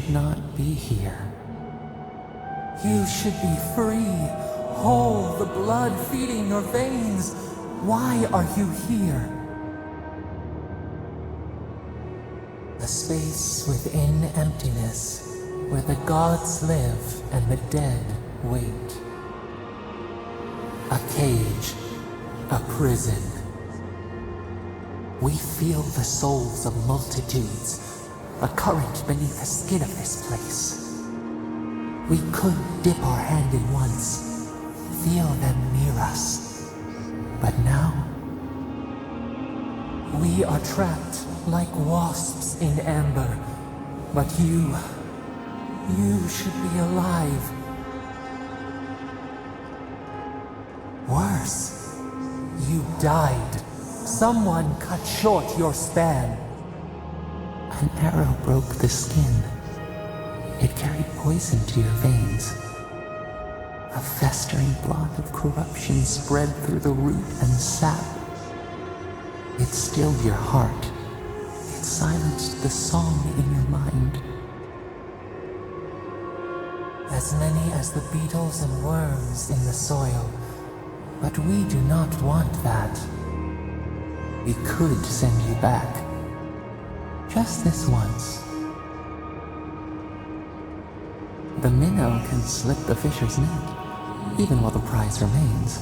should not be here. You should be free, whole, the blood feeding your veins. Why are you here? A space within emptiness, where the gods live and the dead wait. A cage, a prison. We feel the souls of multitudes, a current beneath the skin of this place. We could dip our hand in once, feel them near us. But now, we are trapped like wasps in amber. But you should be alive. Worse, you died. Someone cut short your span. An arrow broke the skin. It carried poison to your veins. A festering blot of corruption spread through the root and sap. It stilled your heart. It silenced the song in your mind. As many as the beetles and worms in the soil. But we do not want that. We could send you back. Just this once. The minnow can slip the fisher's net, even while the prize remains.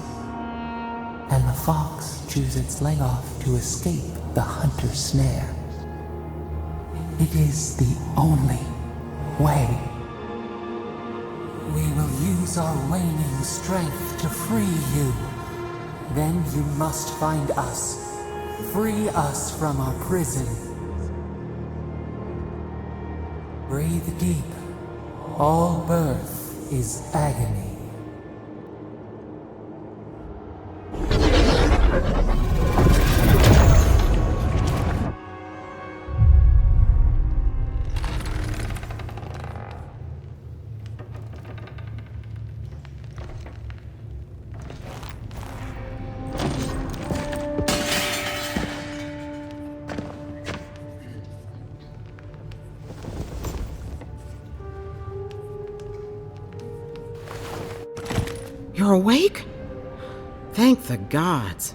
And the fox chews its leg off to escape the hunter's snare. It is the only way. We will use our waning strength to free you. Then you must find us. Free us from our prison. Breathe deep. All birth is agony. You're awake? Thank the gods.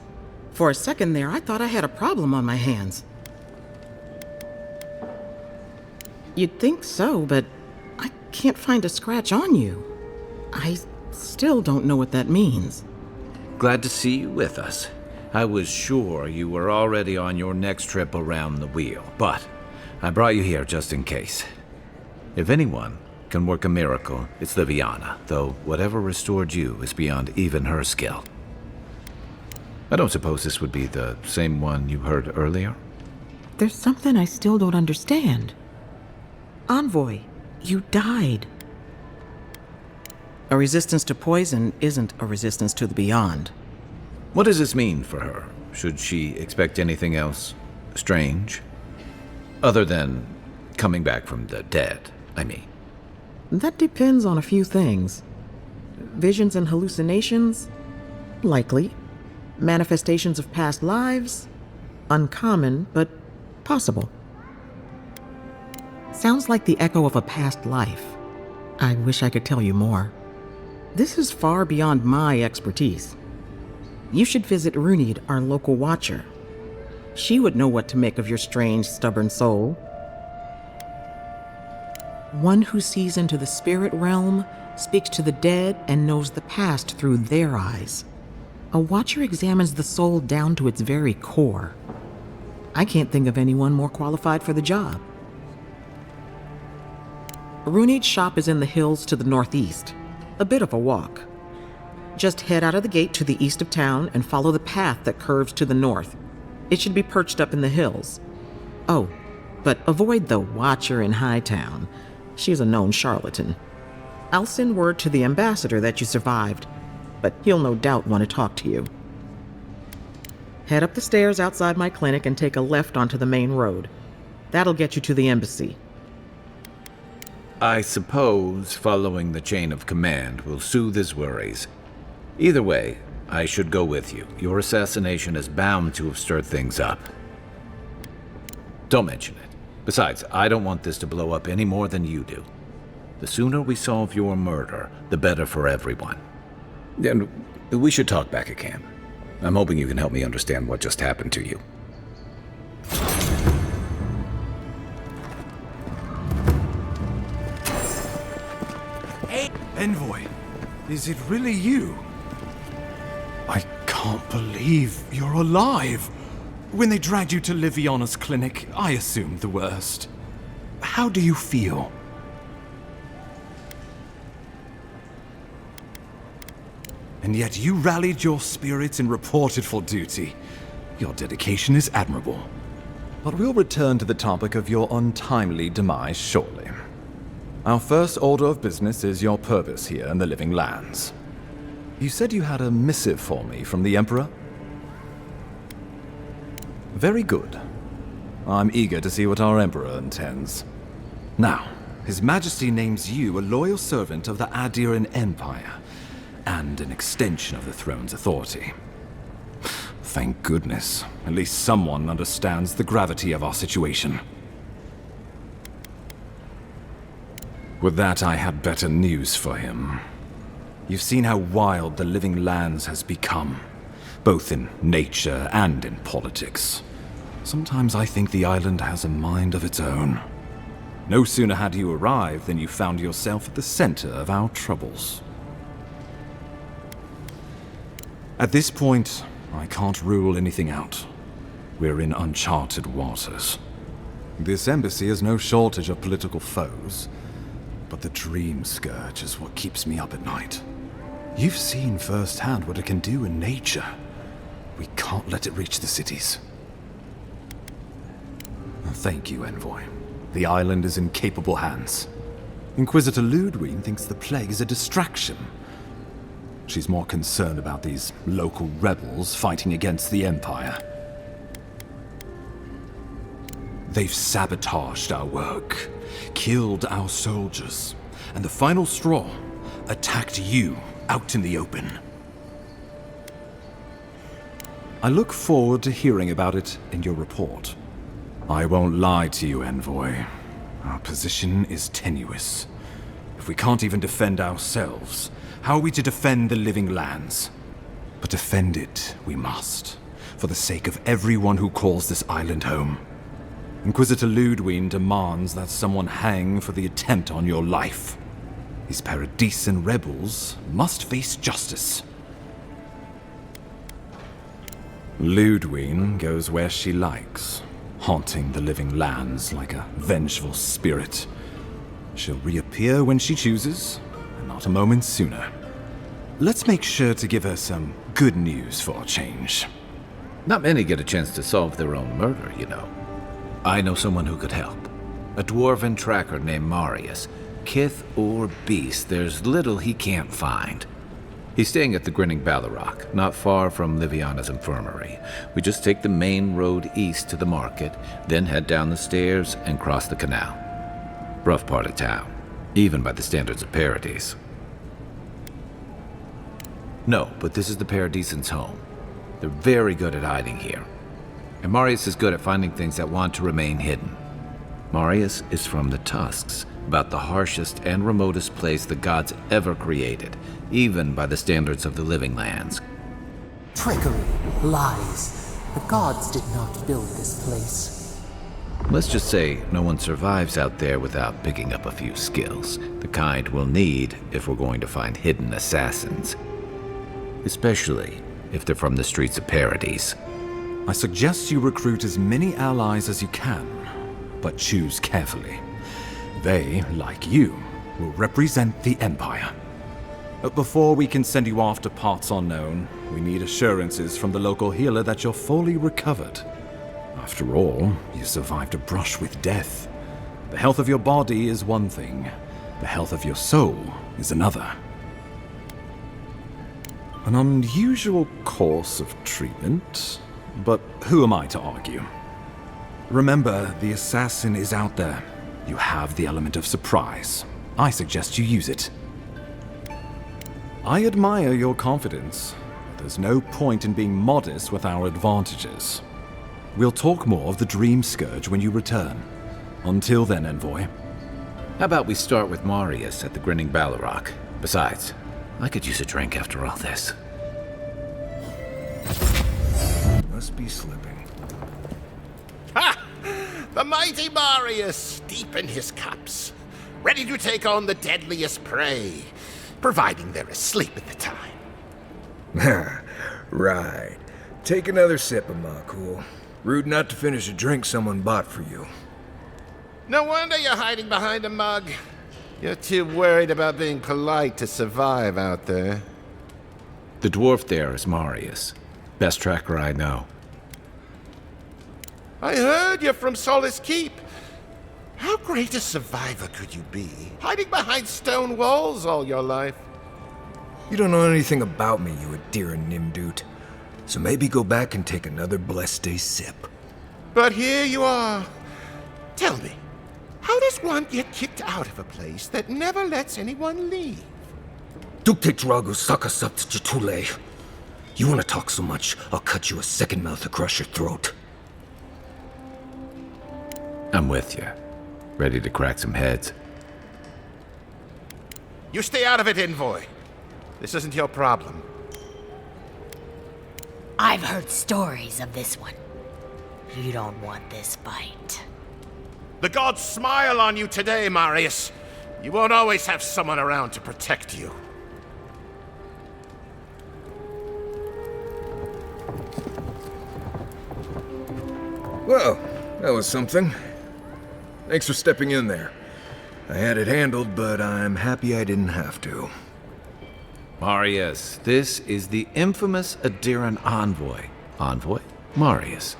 For a second there, I thought I had a problem on my hands. You'd think so, but I can't find a scratch on you. I still don't know what that means. Glad to see you with us. I was sure you were already on your next trip around the wheel, but I brought you here just in case. If anyone can work a miracle, it's Liviana, though whatever restored you is beyond even her skill. I don't suppose this would be the same one you heard earlier? There's something I still don't understand. Envoy, you died. A resistance to poison isn't a resistance to the beyond. What does this mean for her? Should she expect anything else strange? Other than coming back from the dead, I mean. That depends on a few things. Visions and hallucinations? Likely. Manifestations of past lives? Uncommon, but possible. Sounds like the echo of a past life. I wish I could tell you more. This is far beyond my expertise. You should visit Runid, our local watcher. She would know what to make of your strange, stubborn soul. One who sees into the spirit realm, speaks to the dead, and knows the past through their eyes. A watcher examines the soul down to its very core. I can't think of anyone more qualified for the job. Runid's shop is in the hills to the northeast. A bit of a walk. Just head out of the gate to the east of town and follow the path that curves to the north. It should be perched up in the hills. Oh, but avoid the watcher in Hightown. She's a known charlatan. I'll send word to the ambassador that you survived, but he'll no doubt want to talk to you. Head up the stairs outside my clinic and take a left onto the main road. That'll get you to the embassy. I suppose following the chain of command will soothe his worries. Either way, I should go with you. Your assassination is bound to have stirred things up. Don't mention it. Besides, I don't want this to blow up any more than you do. The sooner we solve your murder, the better for everyone. And we should talk back at camp. I'm hoping you can help me understand what just happened to you. Hey, Envoy, is it really you? I can't believe you're alive. When they dragged you to Liviana's clinic, I assumed the worst. How do you feel? And yet you rallied your spirits and reported for duty. Your dedication is admirable. But we'll return to the topic of your untimely demise shortly. Our first order of business is your purpose here in the Living Lands. You said you had a missive for me from the Emperor? Very good. I'm eager to see what our Emperor intends. Now, His Majesty names you a loyal servant of the Adiran Empire, and an extension of the throne's authority. Thank goodness. At least someone understands the gravity of our situation. With that, I had better news for him. You've seen how wild the Living Lands has become, both in nature and in politics. Sometimes I think the island has a mind of its own. No sooner had you arrived than you found yourself at the center of our troubles. At this point, I can't rule anything out. We're in uncharted waters. This embassy has no shortage of political foes, but the Dream Scourge is what keeps me up at night. You've seen firsthand what it can do in nature. We can't let it reach the cities. Thank you, Envoy. The island is in capable hands. Inquisitor Ludwig thinks the plague is a distraction. She's more concerned about these local rebels fighting against the Empire. They've sabotaged our work, killed our soldiers, and the final straw, attacked you out in the open. I look forward to hearing about it in your report. I won't lie to you, Envoy. Our position is tenuous. If we can't even defend ourselves, how are we to defend the Living Lands? But defend it we must, for the sake of everyone who calls this island home. Inquisitor Ludwig demands that someone hang for the attempt on your life. These Paradisen rebels must face justice. Ludwig goes where she likes, haunting the Living Lands like a vengeful spirit. She'll reappear when she chooses, and not a moment sooner. Let's make sure to give her some good news for a change. Not many get a chance to solve their own murder, you know. I know someone who could help. A dwarven tracker named Marius. Kith or beast, there's little he can't find. He's staying at the Grinning Ballarrock, not far from Liviana's infirmary. We just take the main road east to the market, then head down the stairs and cross the canal. Rough part of town, even by the standards of Paradise. No, but this is the Paradisans' home. They're very good at hiding here. And Marius is good at finding things that want to remain hidden. Marius is from the Tusks, about the harshest and remotest place the gods ever created, even by the standards of the Living Lands. Trickery, lies. The gods did not build this place. Let's just say no one survives out there without picking up a few skills, the kind we'll need if we're going to find hidden assassins. Especially if they're from the streets of Paradise. I suggest you recruit as many allies as you can, but choose carefully. They, like you, will represent the Empire. But before we can send you off to parts unknown, we need assurances from the local healer that you're fully recovered. After all, you survived a brush with death. The health of your body is one thing. The health of your soul is another. An unusual course of treatment, but who am I to argue? Remember, the assassin is out there. You have the element of surprise. I suggest you use it. I admire your confidence. There's no point in being modest with our advantages. We'll talk more of the Dream Scourge when you return. Until then, Envoy. How about we start with Marius at the Grinning Ballarok? Besides, I could use a drink after all this. Must be slipping. Ha! The mighty Marius, deep in his cups, ready to take on the deadliest prey, providing they're asleep at the time. Right. Take another sip of my cool. Rude not to finish a drink someone bought for you. No wonder you're hiding behind a mug. You're too worried about being polite to survive out there. The dwarf there is Marius. Best tracker I know. I heard you're from Solace Keep. How great a survivor could you be, hiding behind stone walls all your life? You don't know anything about me, you Adira Nimdut. So maybe go back and take another blessed day sip. But here you are. Tell me, how does one get kicked out of a place that never lets anyone leave? Dukte Drago Sakasapt Jitule. You wanna talk so much, I'll cut you a second mouth across your throat. I'm with you. Ready to crack some heads. You stay out of it, Envoy. This isn't your problem. I've heard stories of this one. You don't want this fight. The gods smile on you today, Marius. You won't always have someone around to protect you. Well, that was something. Thanks for stepping in there. I had it handled, but I'm happy I didn't have to. Marius, this is the infamous Adiran envoy. Envoy? Marius.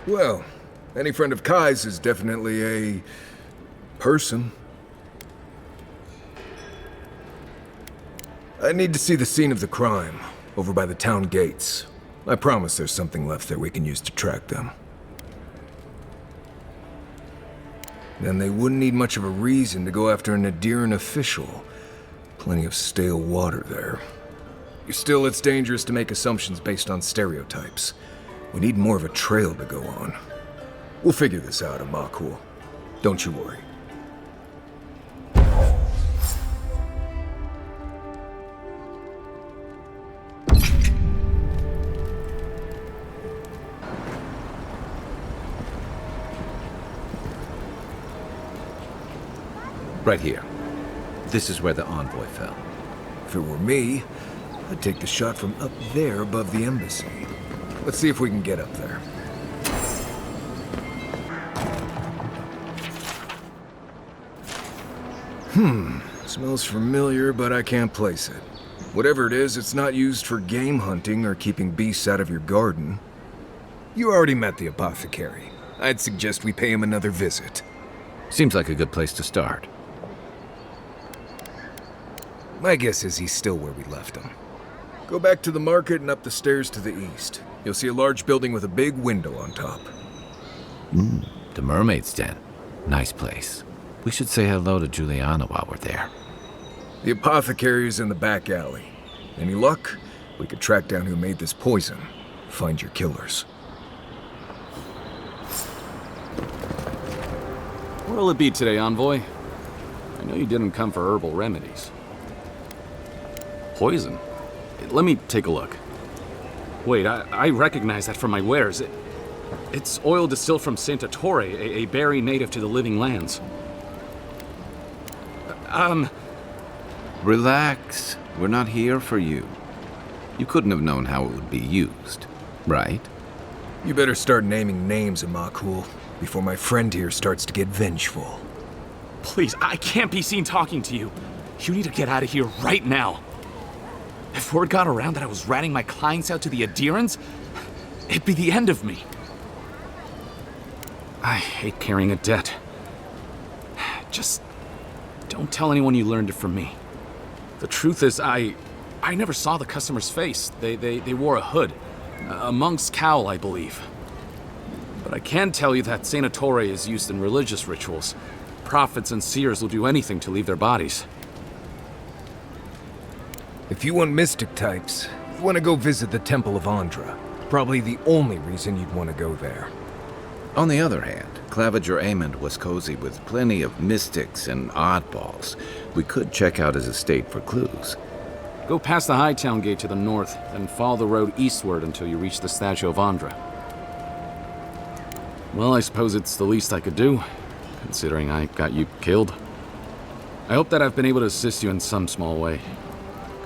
Well, any friend of Kai's is definitely a... person. I need to see the scene of the crime, over by the town gates. I promise there's something left there we can use to track them. Then they wouldn't need much of a reason to go after an Adiran official. Plenty of stale water there. Still, it's dangerous to make assumptions based on stereotypes. We need more of a trail to go on. We'll figure this out, Amakul. Don't you worry. Right here. This is where the envoy fell. If it were me, I'd take the shot from up there above the embassy. Let's see if we can get up there. Smells familiar, but I can't place it. Whatever it is, it's not used for game hunting or keeping beasts out of your garden. You already met the apothecary. I'd suggest we pay him another visit. Seems like a good place to start. My guess is he's still where we left him. Go back to the market and up the stairs to the east. You'll see a large building with a big window on top. The Mermaid's Den. Nice place. We should say hello to Juliana while we're there. The apothecary's in the back alley. Any luck? We could track down who made this poison. Find your killers. What'll it be today, Envoy? I know you didn't come for herbal remedies. Poison? Let me take a look. Wait, I recognize that from my wares. It's oil distilled from Santa Torre, a berry native to the Living Lands. Relax. We're not here for you. You couldn't have known how it would be used, right? You better start naming names, Amakul, before my friend here starts to get vengeful. Please, I can't be seen talking to you. You need to get out of here right now. If word got around that I was ratting my clients out to the Adirans, it'd be the end of me. I hate carrying a debt. Just don't tell anyone you learned it from me. The truth is, I never saw the customer's face. They wore a hood. A monk's cowl, I believe. But I can tell you that Santa Torre is used in religious rituals. Prophets and seers will do anything to leave their bodies. If you want mystic types, you want to go visit the Temple of Andra. Probably the only reason you'd want to go there. On the other hand, Claviger Amond was cozy with plenty of mystics and oddballs. We could check out his estate for clues. Go past the Hightown Gate to the north, then follow the road eastward until you reach the statue of Andra. Well, I suppose it's the least I could do, considering I got you killed. I hope that I've been able to assist you in some small way.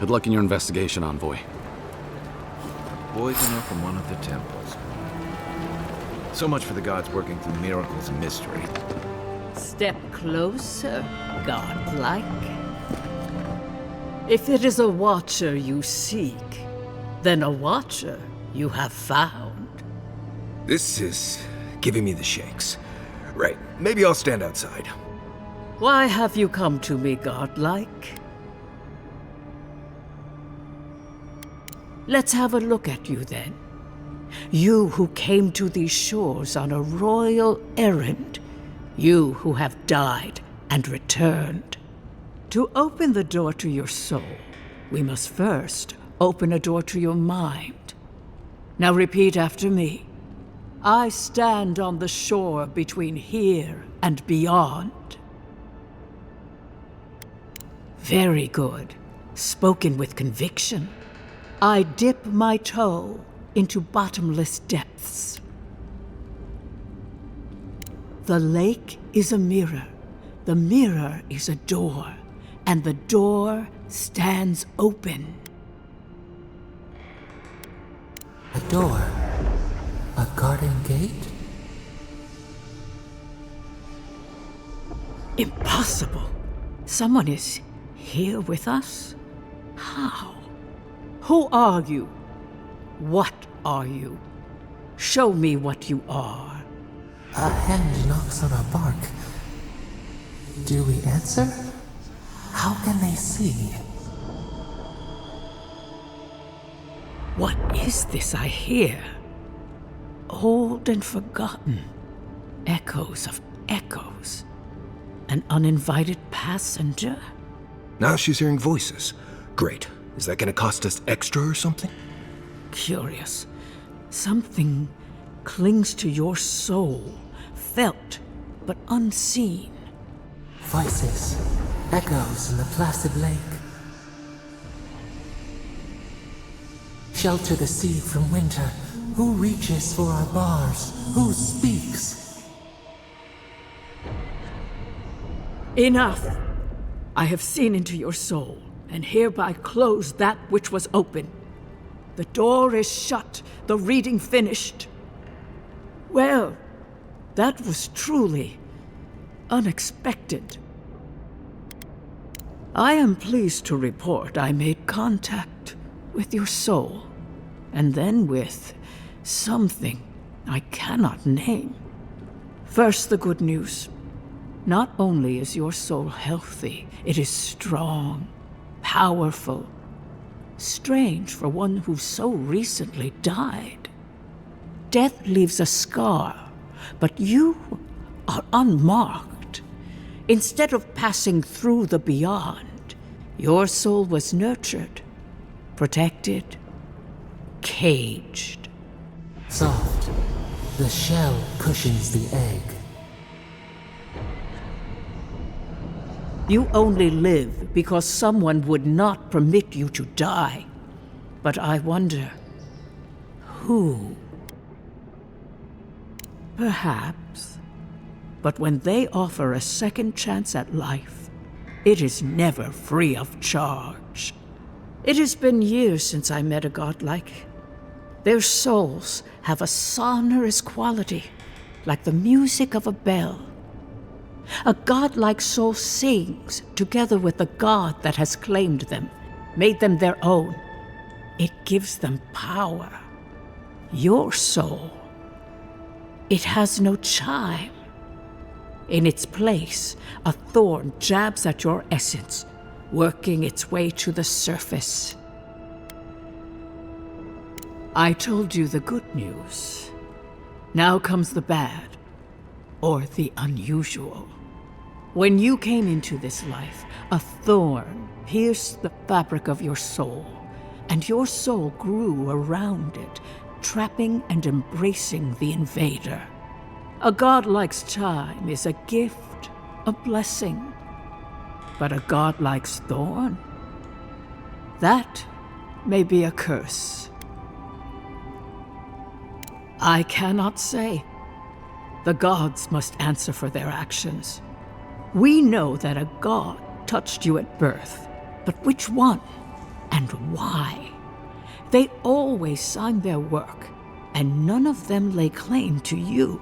Good luck in your investigation, Envoy. Poisoner from one of the temples. So much for the gods working through miracles and mystery. Step closer, godlike. If it is a watcher you seek, then a watcher you have found. This is giving me the shakes. Right, maybe I'll stand outside. Why have you come to me, godlike? Let's have a look at you then. You who came to these shores on a royal errand. You who have died and returned. To open the door to your soul, we must first open a door to your mind. Now repeat after me. I stand on the shore between here and beyond. Very good. Spoken with conviction. I dip my toe into bottomless depths. The lake is a mirror. The mirror is a door. And the door stands open. A door? A garden gate? Impossible. Someone is here with us? How? Who are you? What are you? Show me what you are. A hand knocks on our bark. Do we answer? How can they see? What is this I hear? Old and forgotten. Echoes of echoes. An uninvited passenger? Now she's hearing voices. Great. Is that gonna cost us extra or something? Curious. Something clings to your soul, felt but unseen. Voices, echoes in the placid lake. Shelter the sea from winter. Who reaches for our bars? Who speaks? Enough! I have seen into your soul, and hereby close that which was open. The door is shut, the reading finished. Well, that was truly unexpected. I am pleased to report I made contact with your soul, and then with something I cannot name. First, the good news. Not only is your soul healthy, it is strong, powerful. Strange for one who so recently died. Death leaves a scar, but you are unmarked. Instead of passing through the beyond, your soul was nurtured, protected, caged. Soft. The shell cushions the egg. You only live because someone would not permit you to die. But I wonder, who? Perhaps. But when they offer a second chance at life, it is never free of charge. It has been years since I met a godlike. Their souls have a sonorous quality, like the music of a bell. A godlike soul sings together with the god that has claimed them, made them their own. It gives them power. Your soul, it has no chime. In its place, a thorn jabs at your essence, working its way to the surface. I told you the good news. Now comes the bad, or the unusual. When you came into this life, a thorn pierced the fabric of your soul, and your soul grew around it, trapping and embracing the invader. A godlike's time is a gift, a blessing. But a godlike's thorn? That may be a curse. I cannot say. The gods must answer for their actions. We know that a god touched you at birth, but which one and why? They always sign their work, and none of them lay claim to you.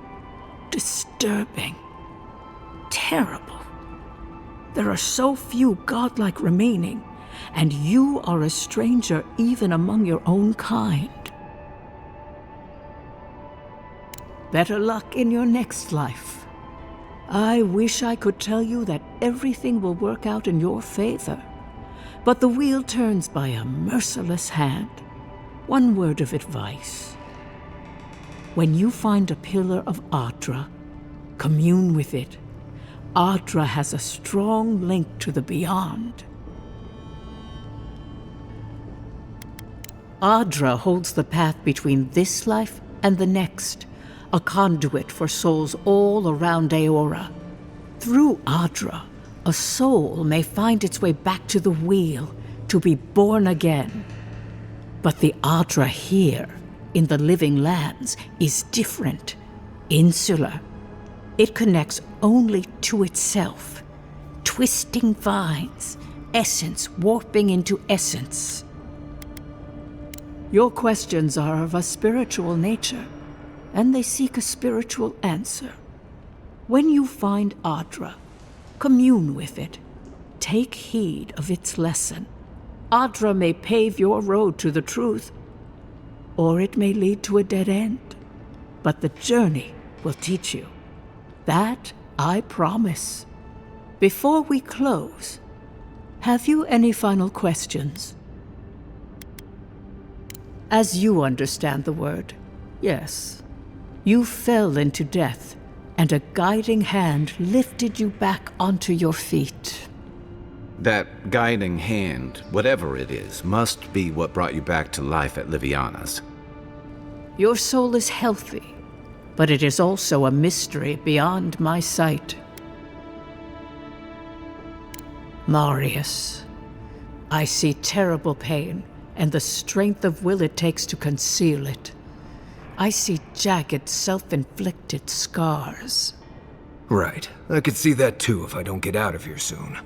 Disturbing. Terrible. There are so few godlike remaining, and you are a stranger even among your own kind. Better luck in your next life. I wish I could tell you that everything will work out in your favor, but the wheel turns by a merciless hand. One word of advice. When you find a pillar of Adra, commune with it. Adra has a strong link to the beyond. Adra holds the path between this life and the next, a conduit for souls all around Aora. Through Adra, a soul may find its way back to the wheel to be born again. But the Adra here, in the living lands, is different, insular. It connects only to itself, twisting vines, essence warping into essence. Your questions are of a spiritual nature, and they seek a spiritual answer. When you find Adra, commune with it. Take heed of its lesson. Adra may pave your road to the truth, or it may lead to a dead end. But the journey will teach you. That I promise. Before we close, have you any final questions? As you understand the word, yes. You fell into death, and a guiding hand lifted you back onto your feet. That guiding hand, whatever it is, must be what brought you back to life at Liviana's. Your soul is healthy, but it is also a mystery beyond my sight. Marius, I see terrible pain and the strength of will it takes to conceal it. I see jagged, self-inflicted scars. Right. I could see that too if I don't get out of here soon.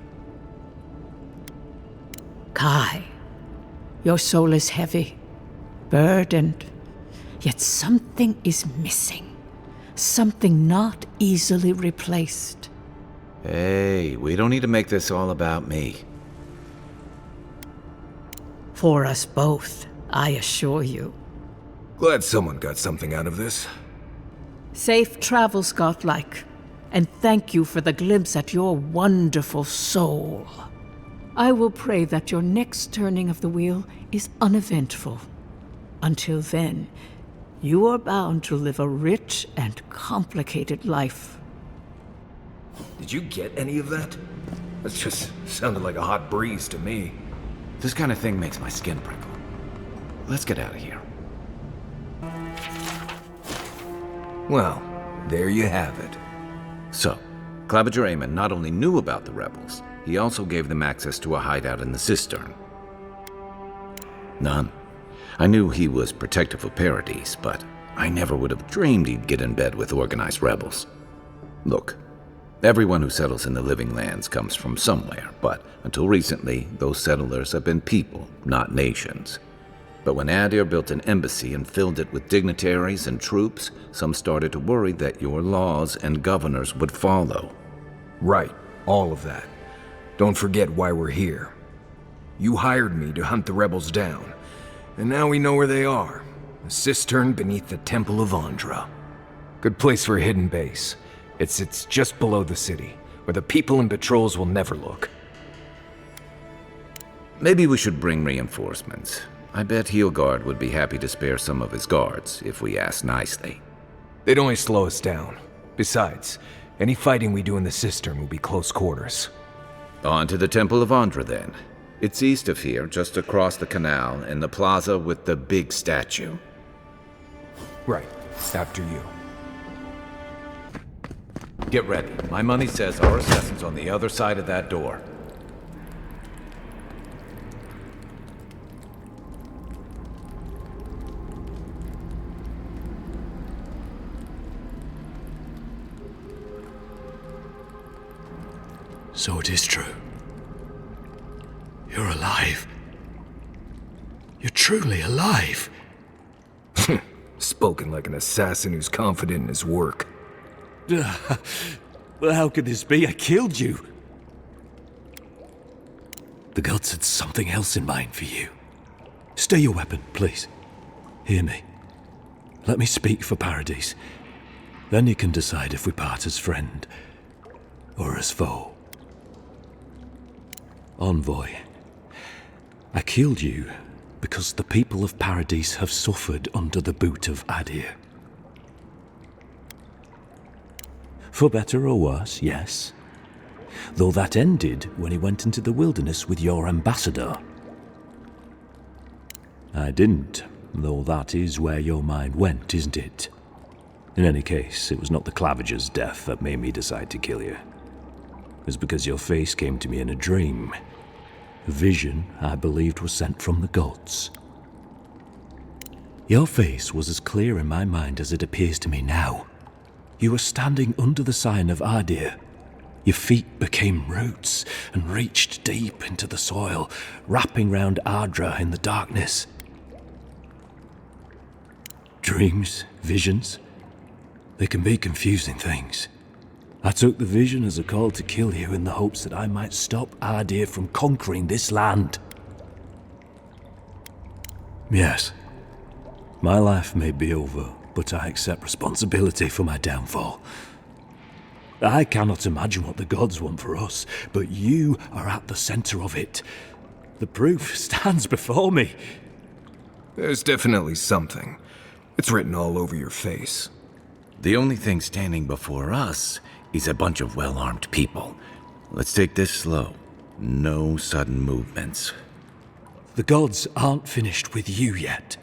Kai, your soul is heavy, burdened, yet something is missing. Something not easily replaced. Hey, we don't need to make this all about me. For us both, I assure you. Glad someone got something out of this. Safe travels, godlike, and thank you for the glimpse at your wonderful soul. I will pray that your next turning of the wheel is uneventful. Until then, you are bound to live a rich and complicated life. Did you get any of that? That just sounded like a hot breeze to me. This kind of thing makes my skin prickle. Let's get out of here. Well, there you have it. So, Claviger Amon not only knew about the rebels, he also gave them access to a hideout in the cistern. None. I knew he was protective of Paradise, but I never would have dreamed he'd get in bed with organized rebels. Look, everyone who settles in the living lands comes from somewhere, but until recently, those settlers have been people, not nations. But when Adir built an embassy and filled it with dignitaries and troops, some started to worry that your laws and governors would follow. Right, all of that. Don't forget why we're here. You hired me to hunt the rebels down, and now we know where they are. A cistern beneath the Temple of Andra. Good place for a hidden base. It sits just below the city, where the people and patrols will never look. Maybe we should bring reinforcements. I bet Heelguard would be happy to spare some of his guards, if we ask nicely. They'd only slow us down. Besides, any fighting we do in the cistern will be close quarters. On to the Temple of Andra, then. It's east of here, just across the canal, in the plaza with the big statue. Right. After you. Get ready. My money says our assassin's on the other side of that door. So it is true. You're alive. You're truly alive. Spoken like an assassin who's confident in his work. Well, how could this be? I killed you. The gods had something else in mind for you. Stay your weapon, please. Hear me. Let me speak for Paradise. Then you can decide if we part as friend or as foe. Envoy, I killed you because the people of Paradise have suffered under the boot of Adir. For better or worse, yes. Though that ended when he went into the wilderness with your ambassador. I didn't, though that is where your mind went, isn't it? In any case, it was not the Clavager's death that made me decide to kill you. It was because your face came to me in a dream. A vision I believed was sent from the gods. Your face was as clear in my mind as it appears to me now. You were standing under the sign of Adir. Your feet became roots and reached deep into the soil, wrapping round Ardra in the darkness. Dreams, visions, they can be confusing things. I took the vision as a call to kill you in the hopes that I might stop Adir from conquering this land. Yes, my life may be over, but I accept responsibility for my downfall. I cannot imagine what the gods want for us, but you are at the center of it. The proof stands before me. There's definitely something. It's written all over your face. The only thing standing before us is a bunch of well-armed people. Let's take this slow. No sudden movements. The gods aren't finished with you yet.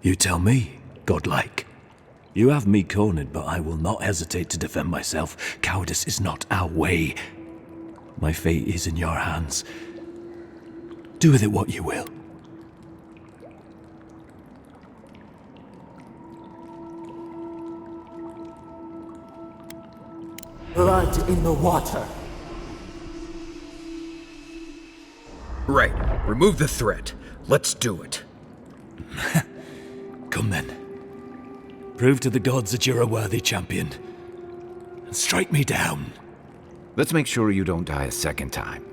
You tell me, godlike. You have me cornered, but I will not hesitate to defend myself. Cowardice is not our way. My fate is in your hands. Do with it what you will. Blood in the water. Right. Remove the threat. Let's do it. Come then. Prove to the gods that you're a worthy champion. And strike me down. Let's make sure you don't die a second time.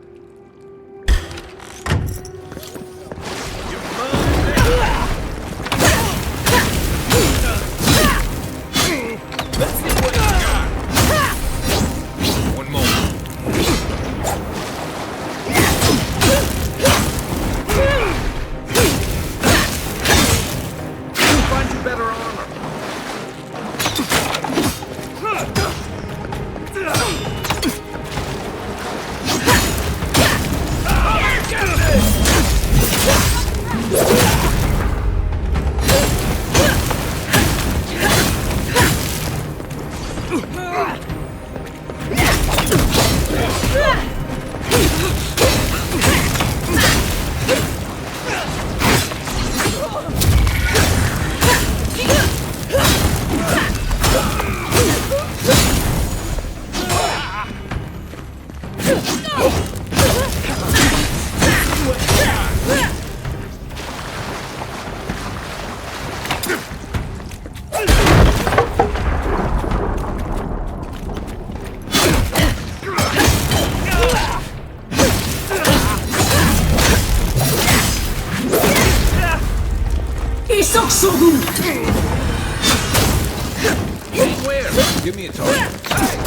Where? Give me a target. Hey!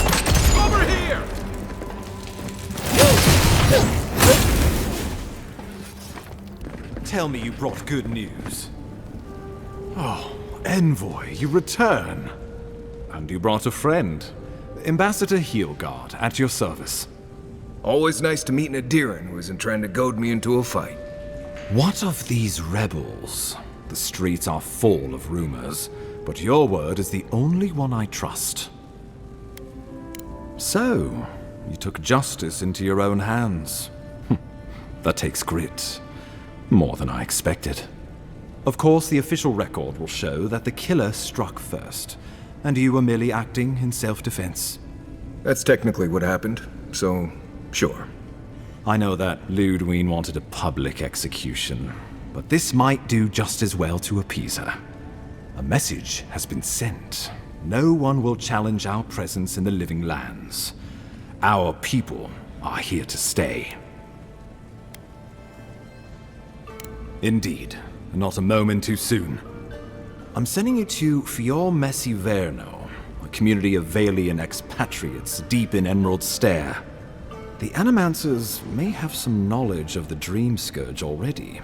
Over here! Tell me you brought good news. Oh, Envoy, you return. And you brought a friend. Ambassador Heelguard, at your service. Always nice to meet an Adiran who isn't trying to goad me into a fight. What of these rebels? The streets are full of rumors, but your word is the only one I trust. So, you took justice into your own hands. That takes grit. More than I expected. Of course, the official record will show that the killer struck first, and you were merely acting in self-defense. That's technically what happened, so sure. I know that Ludwig wanted a public execution, but this might do just as well to appease her. A message has been sent. No one will challenge our presence in the living lands. Our people are here to stay. Indeed, not a moment too soon. I'm sending you to Fior Messiverno, a community of Valian expatriates deep in Emerald Stair. The Animancers may have some knowledge of the Dream Scourge already.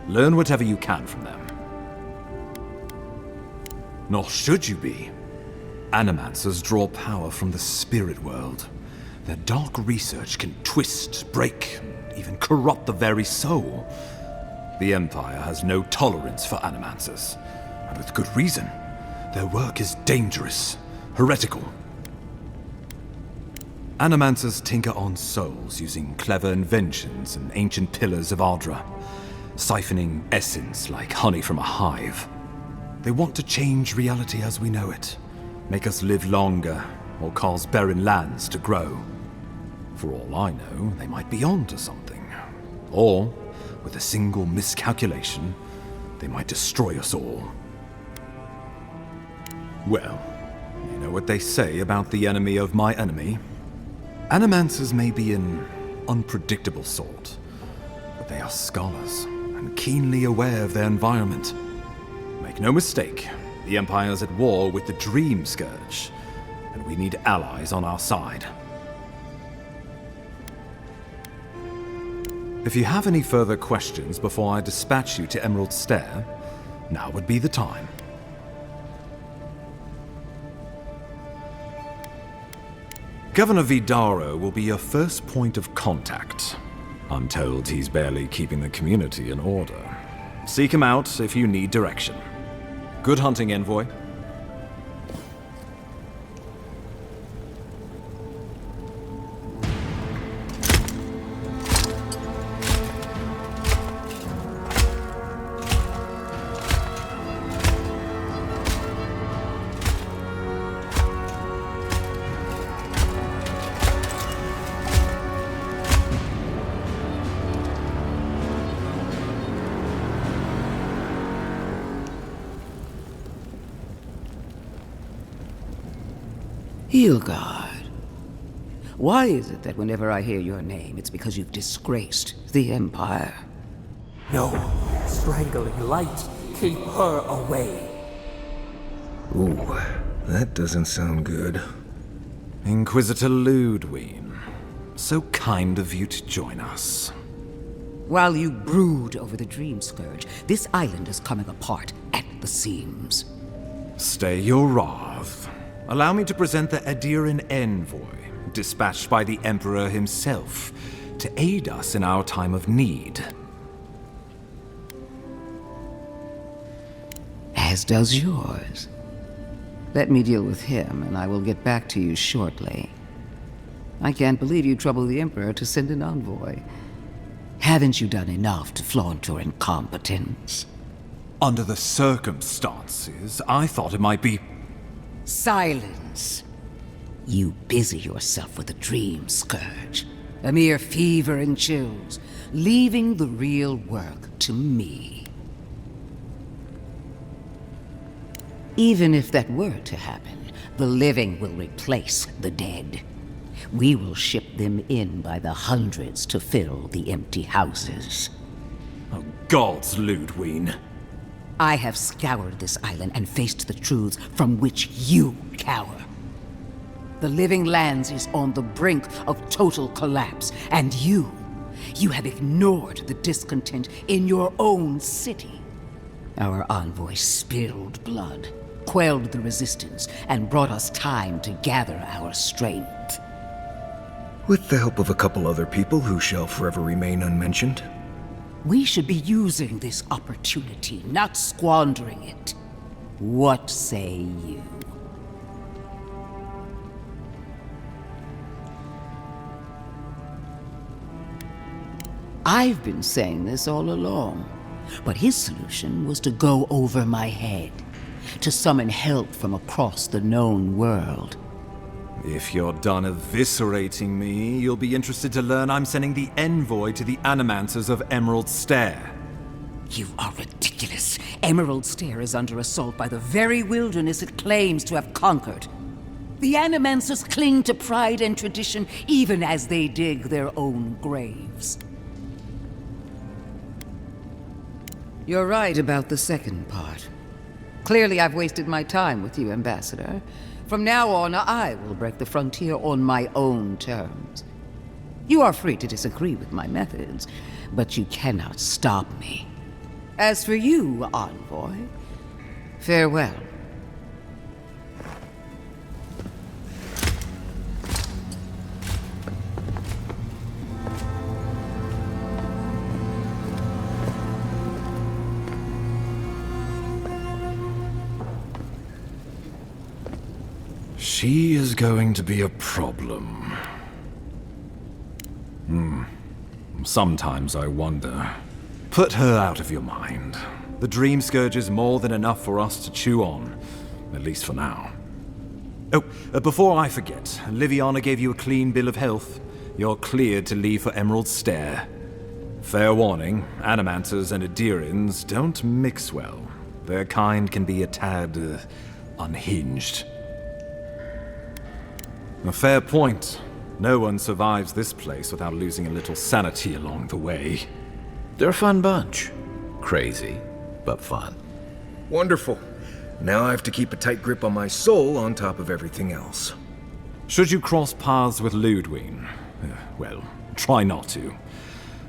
Learn whatever you can from them. Nor should you be. Animancers draw power from the spirit world. Their dark research can twist, break, even corrupt the very soul. The Empire has no tolerance for Animancers, and with good reason. Their work is dangerous, heretical. Animancers tinker on souls using clever inventions and ancient pillars of Ardra, siphoning essence like honey from a hive. They want to change reality as we know it, make us live longer, or cause barren lands to grow. For all I know, they might be on to something. Or, with a single miscalculation, they might destroy us all. Well, you know what they say about the enemy of my enemy? Animancers may be an unpredictable sort, but they are scholars and keenly aware of their environment. Make no mistake, the Empire's at war with the Dream Scourge, and we need allies on our side. If you have any further questions before I dispatch you to Emerald Stair, now would be the time. Governor Vidaro will be your first point of contact. I'm told he's barely keeping the community in order. Seek him out if you need direction. Good hunting, Envoy. Hilgard. Why is it that whenever I hear your name, it's because you've disgraced the Empire? No, strangling light. Keep her away. Ooh, that doesn't sound good. Inquisitor Ludwig, so kind of you to join us. While you brood over the Dream Scourge, this island is coming apart at the seams. Stay your wrath. Allow me to present the Adiran Envoy, dispatched by the Emperor himself, to aid us in our time of need. As does yours. Let me deal with him, and I will get back to you shortly. I can't believe you troubled the Emperor to send an envoy. Haven't you done enough to flaunt your incompetence? Under the circumstances, I thought it might be... Silence. You busy yourself with the Dream Scourge. A mere fever and chills, leaving the real work to me. Even if that were to happen, the living will replace the dead. We will ship them in by the hundreds to fill the empty houses. Oh, gods, Ludwig. I have scoured this island and faced the truths from which you cower. The living lands is on the brink of total collapse, and you have ignored the discontent in your own city. Our envoy spilled blood, quelled the resistance, and brought us time to gather our strength. With the help of a couple other people who shall forever remain unmentioned. We should be using this opportunity, not squandering it. What say you? I've been saying this all along, but his solution was to go over my head, to summon help from across the known world. If you're done eviscerating me, you'll be interested to learn I'm sending the envoy to the Animancers of Emerald Stair. You are ridiculous. Emerald Stair is under assault by the very wilderness it claims to have conquered. The Animancers cling to pride and tradition even as they dig their own graves. You're right about the second part. Clearly I've wasted my time with you, Ambassador. From now on, I will break the frontier on my own terms. You are free to disagree with my methods, but you cannot stop me. As for you, Envoy, farewell. She is going to be a problem. Sometimes I wonder. Put her out of your mind. The Dream Scourge is more than enough for us to chew on, at least for now. Oh, before I forget, Liviana gave you a clean bill of health. You're cleared to leave for Emerald Stair. Fair warning, Animancers and Adirans don't mix well. Their kind can be a tad, unhinged. A fair point. No one survives this place without losing a little sanity along the way. They're a fun bunch. Crazy, but fun. Wonderful. Now I have to keep a tight grip on my soul on top of everything else. Should you cross paths with Ludwig, well, try not to.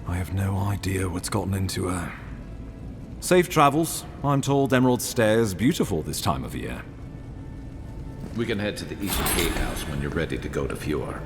I have no idea what's gotten into her. Safe travels. I'm told Emerald Stair is beautiful this time of year. We can head to the Eastern Gatehouse when you're ready to go to Fjord.